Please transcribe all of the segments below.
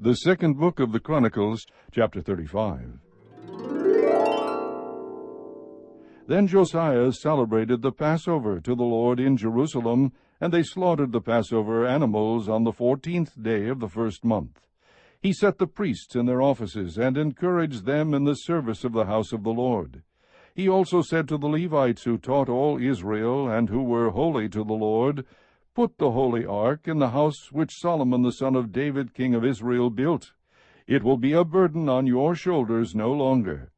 The second book of the Chronicles, chapter 35. Then Josiah celebrated the Passover to the Lord in Jerusalem, and they slaughtered the Passover animals on the 14th day of the first month. He set the priests in their offices, and encouraged them in the service of the house of the Lord. He also said to the Levites who taught all Israel, and who were holy to the Lord, "Put the holy ark in the house which Solomon the son of David king of Israel built. It will be a burden on your shoulders no longer.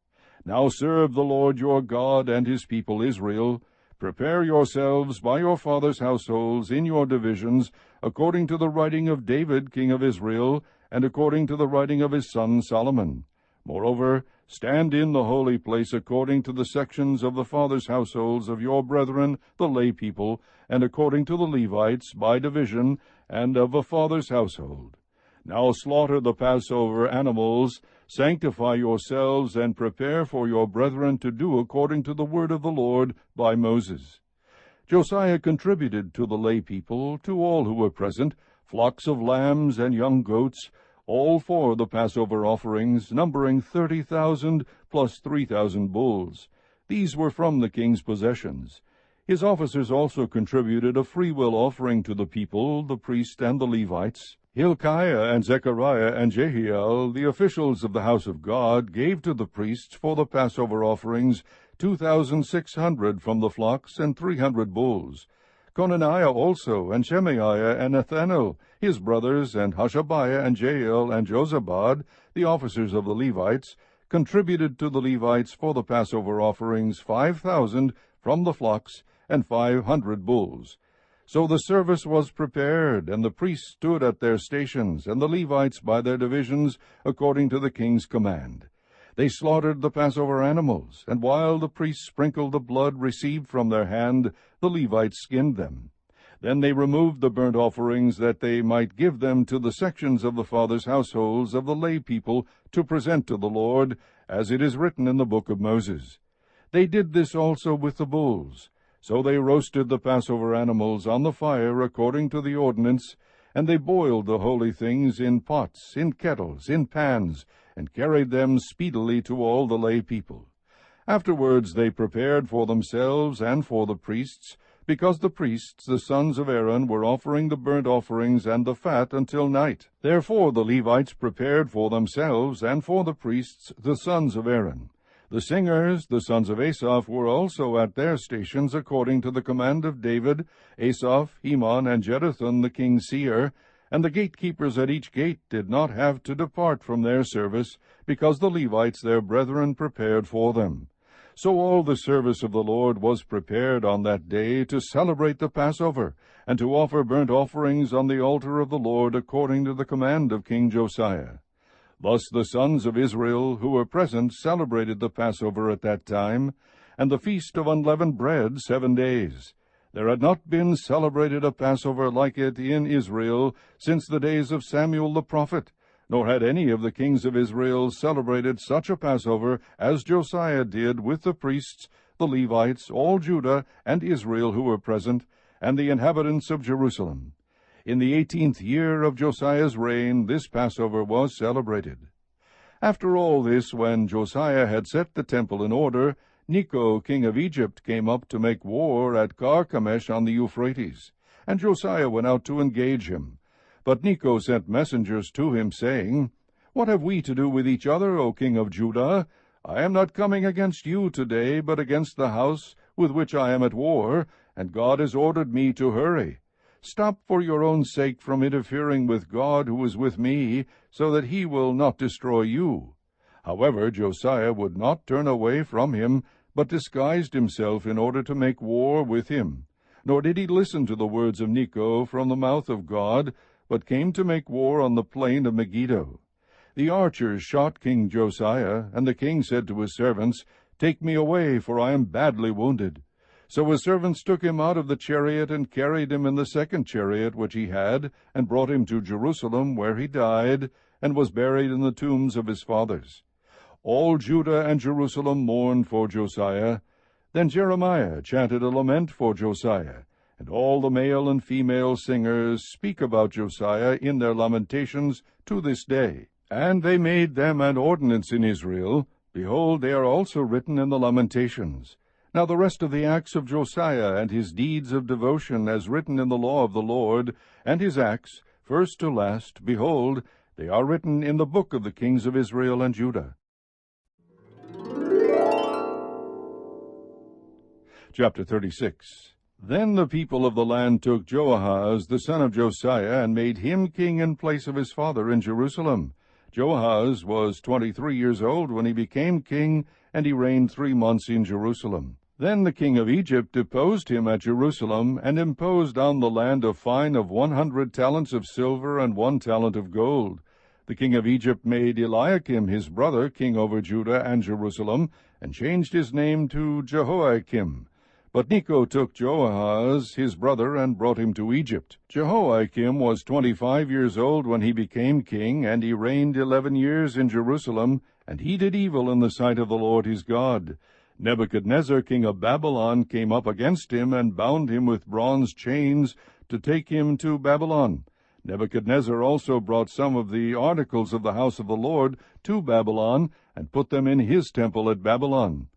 Now serve the Lord your God and his people Israel. Prepare yourselves by your fathers' households in your divisions, according to the writing of David king of Israel, and according to the writing of his son Solomon. Moreover, stand in the holy place according to the sections of the fathers' households of your brethren, the lay people, and according to the Levites, by division, and of a father's household. Now slaughter the Passover animals, sanctify yourselves, and prepare for your brethren to do according to the word of the Lord by Moses." Josiah contributed to the lay people, to all who were present, flocks of lambs and young goats, all for the Passover offerings, numbering 30,000 plus 3,000 bulls. These were from the king's possessions. His officers also contributed a freewill offering to the people, the priests and the Levites. Hilkiah and Zechariah and Jehiel, the officials of the house of God, gave to the priests for the Passover offerings 2,600 from the flocks and 300 bulls. Conaniah also, and Shemaiah and Nathanael, his brothers, and Hashabiah and Jael and Jozabad, the officers of the Levites, contributed to the Levites for the Passover offerings 5,000 from the flocks and 500 bulls. So the service was prepared, and the priests stood at their stations, and the Levites by their divisions, according to the king's command. They slaughtered the Passover animals, and while the priests sprinkled the blood received from their hand, the Levites skinned them. Then they removed the burnt offerings, that they might give them to the sections of the fathers' households of the lay people to present to the Lord, as it is written in the book of Moses. They did this also with the bulls. So they roasted the Passover animals on the fire according to the ordinance, and they boiled the holy things in pots, in kettles, in pans, and carried them speedily to all the lay people. Afterwards they prepared for themselves and for the priests, because the priests, the sons of Aaron, were offering the burnt offerings and the fat until night. Therefore the Levites prepared for themselves and for the priests, the sons of Aaron. The singers, the sons of Asaph, were also at their stations according to the command of David, Asaph, Heman, and Jeduthun the king's seer, and the gatekeepers at each gate did not have to depart from their service, because the Levites their brethren prepared for them. So all the service of the Lord was prepared on that day to celebrate the Passover, and to offer burnt offerings on the altar of the Lord according to the command of King Josiah. Thus the sons of Israel who were present celebrated the Passover at that time, and the feast of unleavened bread 7 days. There had not been celebrated a Passover like it in Israel since the days of Samuel the prophet, nor had any of the kings of Israel celebrated such a Passover as Josiah did with the priests, the Levites, all Judah and Israel who were present, and the inhabitants of Jerusalem. In the 18th year of Josiah's reign, this Passover was celebrated. After all this, when Josiah had set the temple in order, Necho, king of Egypt, came up to make war at Carchemish on the Euphrates, and Josiah went out to engage him. But Necho sent messengers to him, saying, "What have we to do with each other, O king of Judah? I am not coming against you today, but against the house with which I am at war, and God has ordered me to hurry. Stop for your own sake from interfering with God who is with me, so that he will not destroy you." However, Josiah would not turn away from him, but disguised himself in order to make war with him. Nor did he listen to the words of Necho from the mouth of God, but came to make war on the plain of Megiddo. The archers shot King Josiah, and the king said to his servants, "Take me away, for I am badly wounded." So his servants took him out of the chariot, and carried him in the second chariot which he had, and brought him to Jerusalem, where he died, and was buried in the tombs of his fathers. All Judah and Jerusalem mourned for Josiah. Then Jeremiah chanted a lament for Josiah, And all the male and female singers speak about Josiah in their lamentations to this day. And they made them an ordinance in Israel. Behold, they are also written in the Lamentations. Now the rest of the acts of Josiah, and his deeds of devotion, as written in the law of the Lord, and his acts, first to last, behold, they are written in the book of the kings of Israel and Judah. Chapter 36. Then the people of the land took Joahaz the son of Josiah, and made him king in place of his father in Jerusalem. Joahaz was 23 years old when he became king, and he reigned 3 months in Jerusalem. Then the king of Egypt deposed him at Jerusalem, and imposed on the land a fine of 100 talents of silver and 1 talent of gold. The king of Egypt made Eliakim his brother king over Judah and Jerusalem, and changed his name to Jehoiakim. But Necho took Joahaz his brother, and brought him to Egypt. Jehoiakim was 25 years old when he became king, and he reigned 11 years in Jerusalem, and he did evil in the sight of the Lord his God. Nebuchadnezzar king of Babylon came up against him, and bound him with bronze chains to take him to Babylon. Nebuchadnezzar also brought some of the articles of the house of the Lord to Babylon, and put them in his temple at Babylon.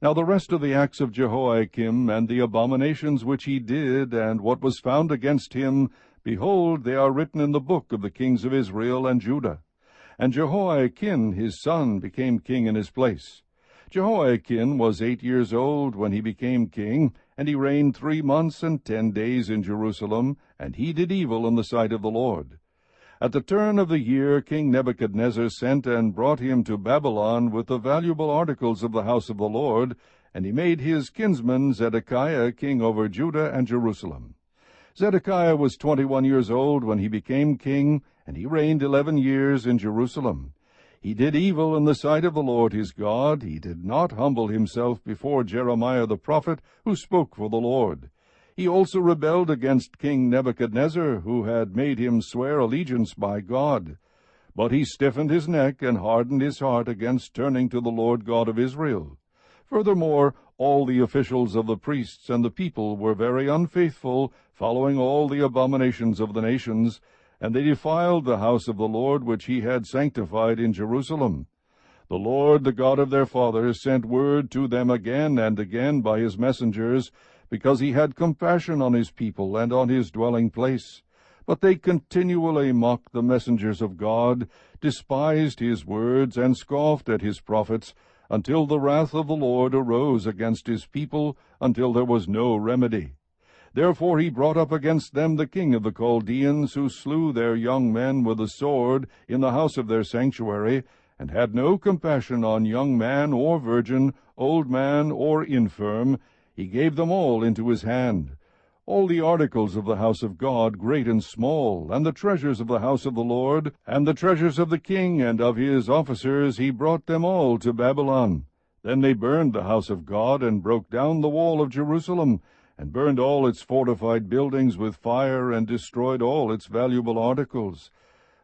Now the rest of the acts of Jehoiakim, and the abominations which he did, and what was found against him, behold, they are written in the book of the kings of Israel and Judah. And Jehoiakim his son became king in his place. Jehoiakim was 8 years old when he became king, and he reigned 3 months and 10 days in Jerusalem, and he did evil in the sight of the Lord. At the turn of the year King Nebuchadnezzar sent and brought him to Babylon with the valuable articles of the house of the Lord, and he made his kinsman Zedekiah king over Judah and Jerusalem. Zedekiah was 21 years old when he became king, and he reigned 11 years in Jerusalem. He did evil in the sight of the Lord his God. He did not humble himself before Jeremiah the prophet, who spoke for the Lord. He also rebelled against King Nebuchadnezzar, who had made him swear allegiance by God. But he stiffened his neck and hardened his heart against turning to the Lord God of Israel. Furthermore, all the officials of the priests and the people were very unfaithful, following all the abominations of the nations, and they defiled the house of the Lord which he had sanctified in Jerusalem. The Lord, the God of their fathers, sent word to them again and again by his messengers, because he had compassion on his people and on his dwelling place. But they continually mocked the messengers of God, despised his words, and scoffed at his prophets, until the wrath of the Lord arose against his people, until there was no remedy. Therefore he brought up against them the king of the Chaldeans, who slew their young men with the sword in the house of their sanctuary, and had no compassion on young man or virgin, old man or infirm. He gave them all into his hand. All the articles of the house of God, great and small, and the treasures of the house of the Lord, and the treasures of the king and of his officers, he brought them all to Babylon. Then they burned the house of God, and broke down the wall of Jerusalem, and burned all its fortified buildings with fire, and destroyed all its valuable articles.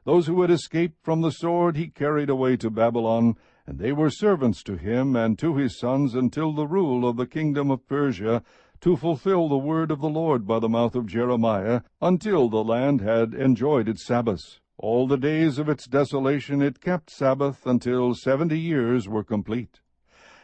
Those who had escaped from the sword he carried away to Babylon, and they were servants to him and to his sons until the rule of the kingdom of Persia, to fulfill the word of the Lord by the mouth of Jeremiah, until the land had enjoyed its Sabbaths. All the days of its desolation it kept Sabbath, until 70 years were complete.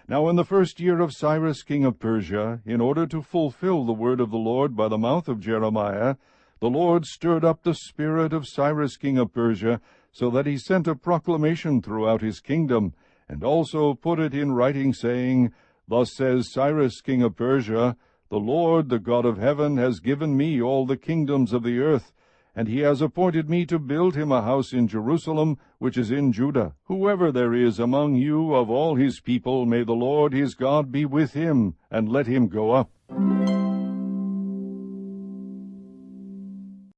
Now in the first year of Cyrus king of Persia, in order to fulfill the word of the Lord by the mouth of Jeremiah, the Lord stirred up the spirit of Cyrus king of Persia, so that he sent a proclamation throughout his kingdom, and also put it in writing, saying, Thus says Cyrus king of Persia, The Lord, the God of heaven, has given me all the kingdoms of the earth, and he has appointed me to build him a house in Jerusalem, which is in Judah. Whoever there is among you of all his people, may the Lord his God be with him, and let him go up.